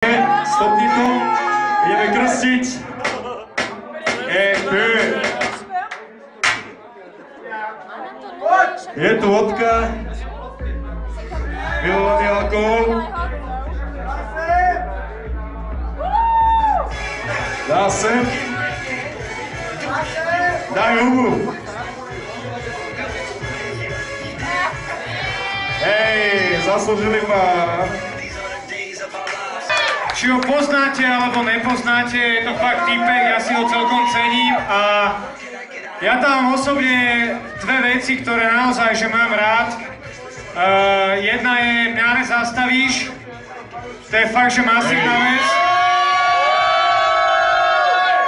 Stopni to, ideme krstiť. Je tu vodka. Milovaný alkohol. Dá sem. Daj hubu. Hej, zaslúžili ma. Či ho poznáte alebo nepoznáte, je to fakt týpek, ja si ho celkom cením a ja tam mám osobne dve veci, ktoré naozaj že mám rád. Jedna je Mňa nezastavíš, to je fakt, že masívna vec.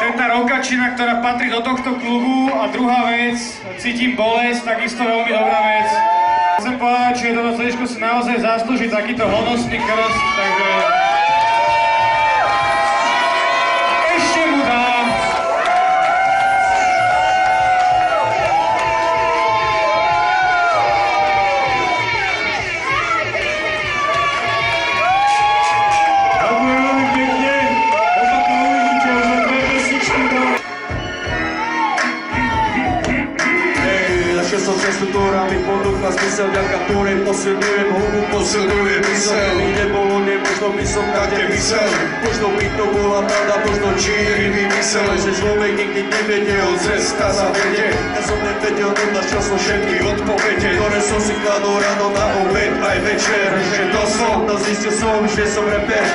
To je tá rokačina, ktorá patrí do tohto klubu a druhá vec, Cítim bolesť, takisto veľmi dobrá vec. Chcem povedať, že toto CDčko si naozaj zaslúži takýto honosný krst, takže... Som cestutórami ponúkla zmysel, vďaka ktorej posilňujem hubu, posilňujem mysel. Nebolo nemožno by som tak nemyslel, možno by to bola pravda, možno číri vymysel, že človek nikdy nevedel, cesta zavede. Ja som nevedel, čo som všetky odpovede, ktoré som si kladol ráno na obed aj večer. Že to som, no zistil som, že som reper.